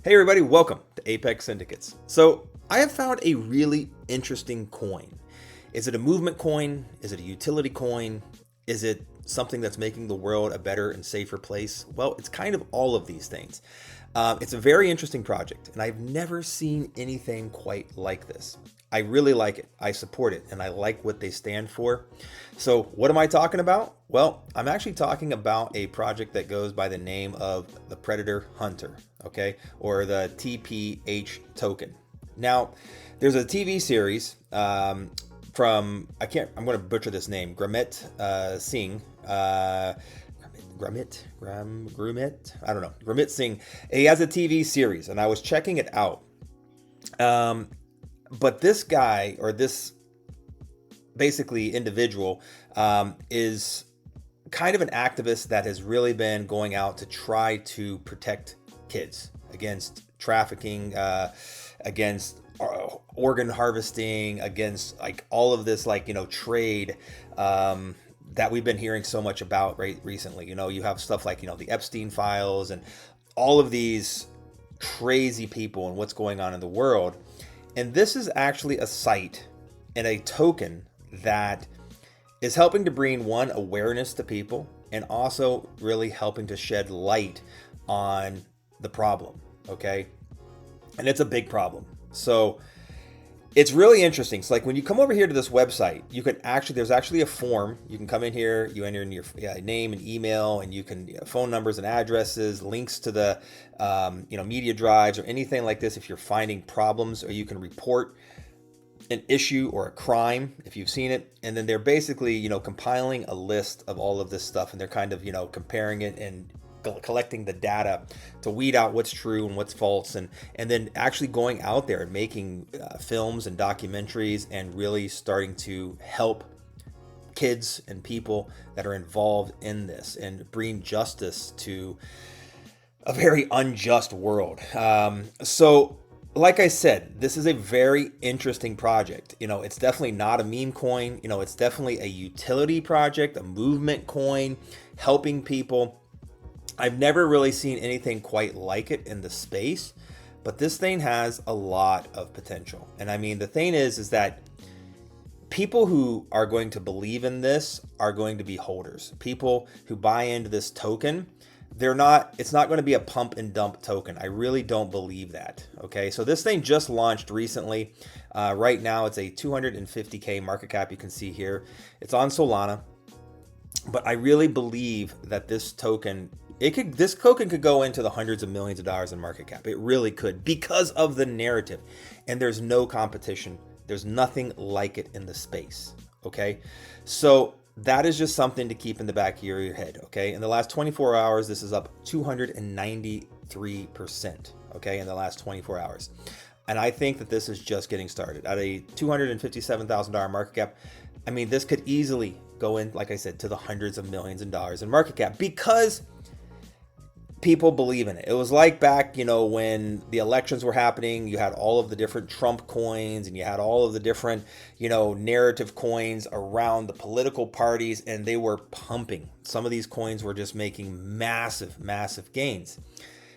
Hey everybody, welcome to Apex Syndicates. So I have found a really interesting coin. Is it a movement coin? Is it a utility coin? Is it something that's making the world a better and safer place? Well, it's kind of all of these things. It's a very interesting project, and I've never seen anything quite like this. I really like it. I support it, and I like what they stand for. So what am I talking about? Well, I'm actually talking about a project that goes by the name of the Predator Hunter, okay, or the TPH token. Now, there's a TV series from, I'm going to butcher this name, Gurmit Singh. Gurmit Singh. He has a TV series, and I was checking it out. But this guy, or this basically individual, is kind of an activist that has really been going out to try to protect kids against trafficking, against organ harvesting, against like all of this, like, trade, that we've been hearing so much about recently. You have stuff like, the Epstein files and all of these crazy people and what's going on in the world. And this is actually a site and a token that is helping to bring awareness to people, and also really helping to shed light on the problem. Okay. And it's a big problem. So it's really interesting. So like when you come over here to this website, there's actually a form. You can come in here, you enter in your name and email, and you can phone numbers and addresses, links to the media drives or anything like this if you're finding problems, or you can report an issue or a crime if you've seen it. And then they're basically compiling a list of all of this stuff, and they're kind of comparing it and collecting the data to weed out what's true and what's false, and then actually going out there and making films and documentaries, and really starting to help kids and people that are involved in this and bring justice to a very unjust world. So like I said, this is a very interesting project. It's definitely not a meme coin. It's definitely a utility project, a movement coin, helping people. I've never really seen anything quite like it in the space, but this thing has a lot of potential. And I mean, the thing is that people who are going to believe in this are going to be holders. People who buy into this token, it's not going to be a pump and dump token. I really don't believe that. Okay. So this thing just launched recently. Right now it's a 250K market cap. You can see here, it's on Solana, but I really believe that this token, this token could go into the hundreds of millions of dollars in market cap. It really could, because of the narrative, and there's no competition. There's nothing like it in the space. Okay. So that is just something to keep in the back of your head. Okay. In the last 24 hours, this is up 293%. Okay. In the last 24 hours. And I think that this is just getting started at a $257,000 market cap. I mean, this could easily go in, like I said, to the hundreds of millions of dollars in market cap, because people believe in it. It was like back, when the elections were happening, you had all of the different Trump coins, and you had all of the different, narrative coins around the political parties, and they were pumping. Some of these coins were just making massive, massive gains.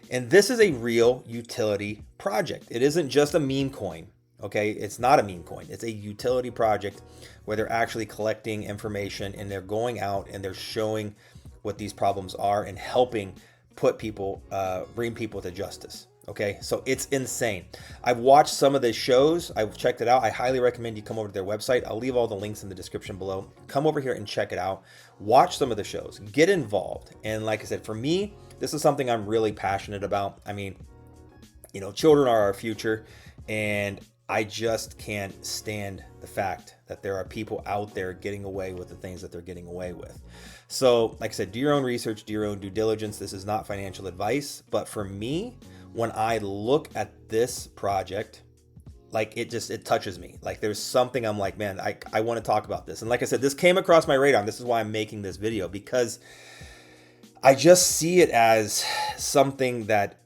And this is a real utility project. It isn't just a meme coin. Okay. It's not a meme coin. It's a utility project where they're actually collecting information, and they're going out and they're showing what these problems are and helping bring people to justice. Okay. So it's insane. I've watched some of the shows. I've checked it out. I highly recommend you come over to their website. I'll leave all the links in the description below. Come over here and check it out. Watch some of the shows, get involved. And like I said, for me, this is something I'm really passionate about. I mean, children are our future, and I just can't stand the fact that there are people out there getting away with the things that they're getting away with. So like I said, do your own research, do your own due diligence. This is not financial advice, but for me, when I look at this project, like it touches me. Like there's something I'm like, man, I want to talk about this. And like I said, this came across my radar. This is why I'm making this video, because I just see it as something that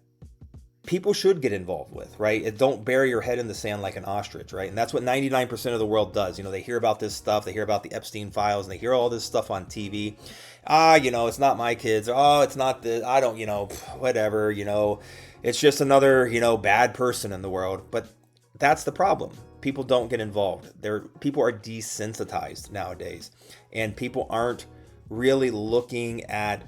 people should get involved with, right? Don't bury your head in the sand like an ostrich, right? And that's what 99% of the world does. They hear about this stuff, they hear about the Epstein files, and they hear all this stuff on TV. It's not my kids. Oh, it's not the, I don't, whatever, It's just another, bad person in the world. But that's the problem. People don't get involved. People are desensitized nowadays, and people aren't really looking at,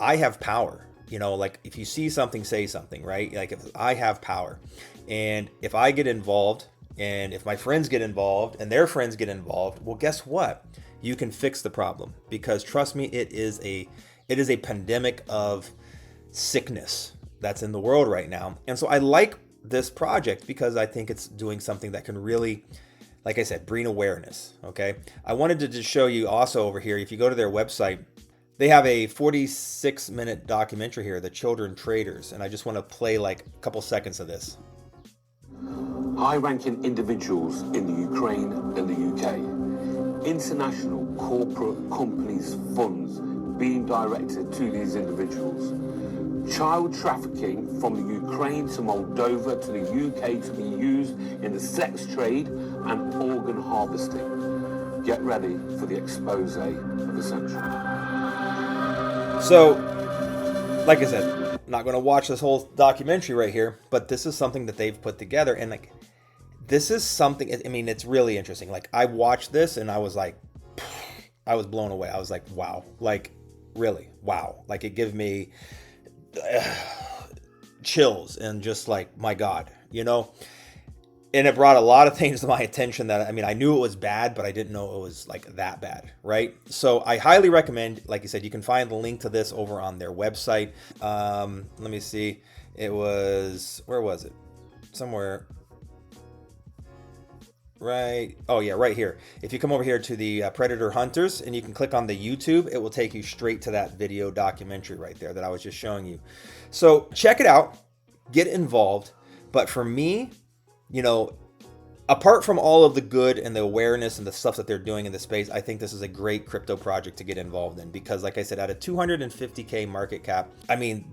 I have power. Like if you see something, say something, right? Like if I have power, and if I get involved, and if my friends get involved and their friends get involved, well, guess what? You can fix the problem, because trust me, it is a pandemic of sickness that's in the world right now. And so I like this project because I think it's doing something that can really, like I said, bring awareness. Okay. I wanted to just show you also over here, if you go to their website, they have a 46-minute documentary here, The Children Traders. And I just want to play like a couple seconds of this. High-ranking individuals in the Ukraine and the UK. International corporate companies' funds being directed to these individuals. Child trafficking from the Ukraine to Moldova to the UK to be used in the sex trade and organ harvesting. Get ready for the expose of the century. So, like I said, I'm not going to watch this whole documentary right here, but this is something that they've put together. And like, this is something, I mean, it's really interesting. Like I watched this and I was like, I was blown away. I was like, wow, like really, wow. Like it gave me chills and just like, my God, and it brought a lot of things to my attention that, I mean, I knew it was bad, but I didn't know it was like that bad, right? So I highly recommend, like you said, you can find the link to this over on their website. Let me see. It was, where was it? Somewhere. Right. Oh yeah, right here. If you come over here to the Predator Hunters and you can click on the YouTube, it will take you straight to that video documentary right there that I was just showing you. So check it out, get involved. But for me, apart from all of the good and the awareness and the stuff that they're doing in the space, I think this is a great crypto project to get involved in, because like I said, at a 250K market cap, I mean,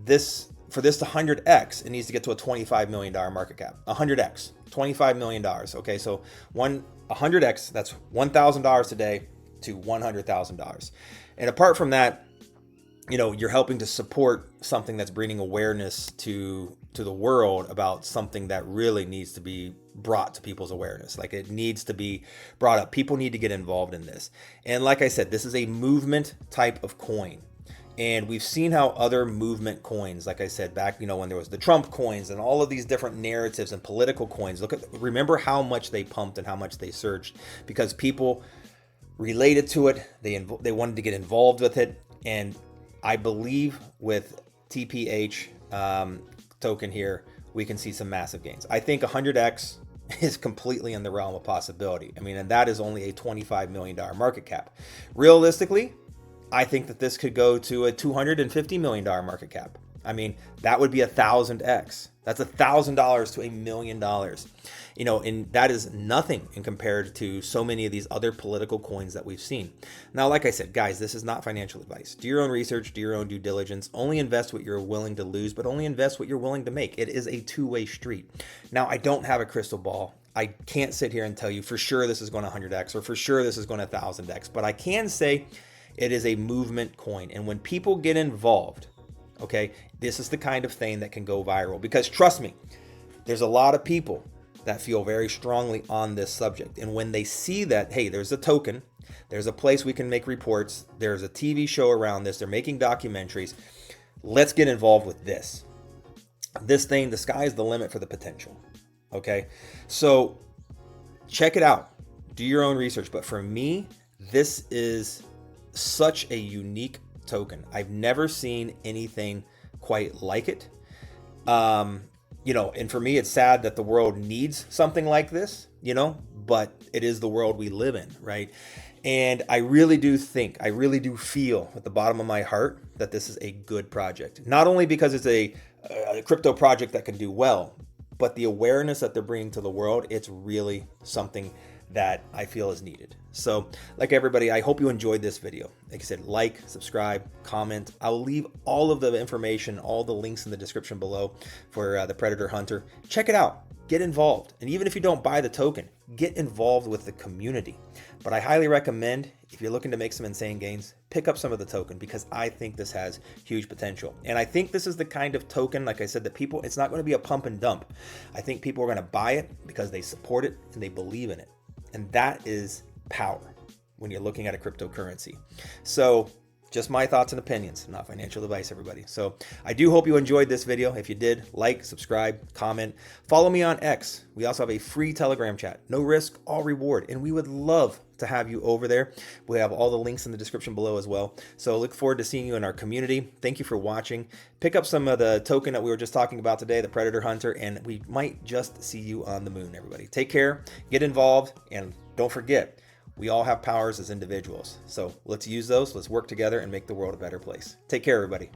for this to 100x, it needs to get to a $25 million market cap. 100x, $25 million. Okay, so 100x, that's $1,000 today to $100,000. And apart from that, you're helping to support something that's bringing awareness to the world about something that really needs to be brought to people's awareness. Like it needs to be brought up. People need to get involved in this. And like I said, this is a movement type of coin. And we've seen how other movement coins, like I said, back, when there was the Trump coins and all of these different narratives and political coins, remember how much they pumped and how much they surged, because people related to it. They wanted to get involved with it. And I believe with TPH token here, we can see some massive gains. I think 100x is completely in the realm of possibility. I mean, and that is only a $25 million market cap. Realistically, I think that this could go to a $250 million market cap. I mean, that would be 1,000x. That's $1,000 to $1 million. And that is nothing in compared to so many of these other political coins that we've seen. Now, like I said, guys, this is not financial advice. Do your own research, do your own due diligence. Only invest what you're willing to lose, but only invest what you're willing to make. It is a two-way street. Now, I don't have a crystal ball. I can't sit here and tell you for sure this is going to 100x or for sure this is going to 1,000x, but I can say it is a movement coin. And when people get involved, okay, this is the kind of thing that can go viral, because trust me, there's a lot of people that feel very strongly on this subject. And when they see that, hey, there's a token, there's a place we can make reports, there's a TV show around this, they're making documentaries, let's get involved with this. This thing, the sky's the limit for the potential. Okay, so check it out, do your own research. But for me, this is such a unique token. I've never seen anything quite like it. And for me, it's sad that the world needs something like this, but it is the world we live in, right? And I really do feel at the bottom of my heart that this is a good project. Not only because it's a crypto project that can do well, but the awareness that they're bringing to the world, it's really something that I feel is needed. So like everybody, I hope you enjoyed this video. Like I said, like, subscribe, comment. I'll leave all of the information, all the links in the description below for the Predator Hunter. Check it out, get involved. And even if you don't buy the token, get involved with the community. But I highly recommend, if you're looking to make some insane gains, pick up some of the token, because I think this has huge potential. And I think this is the kind of token, like I said, that people, it's not going to be a pump and dump. I think people are going to buy it because they support it and they believe in it. And that is power when you're looking at a cryptocurrency. So just my thoughts and opinions, not financial advice, everybody. So I do hope you enjoyed this video. If you did, like, subscribe, comment, follow me on X. We also have a free Telegram chat, no risk, all reward. And we would love to have you over there. We have all the links in the description below as well. So look forward to seeing you in our community. Thank you for watching. Pick up some of the token that we were just talking about today, the Predator Hunter, and we might just see you on the moon, everybody. Take care, get involved, and don't forget, we all have powers as individuals. So let's use those. Let's work together and make the world a better place. Take care, everybody.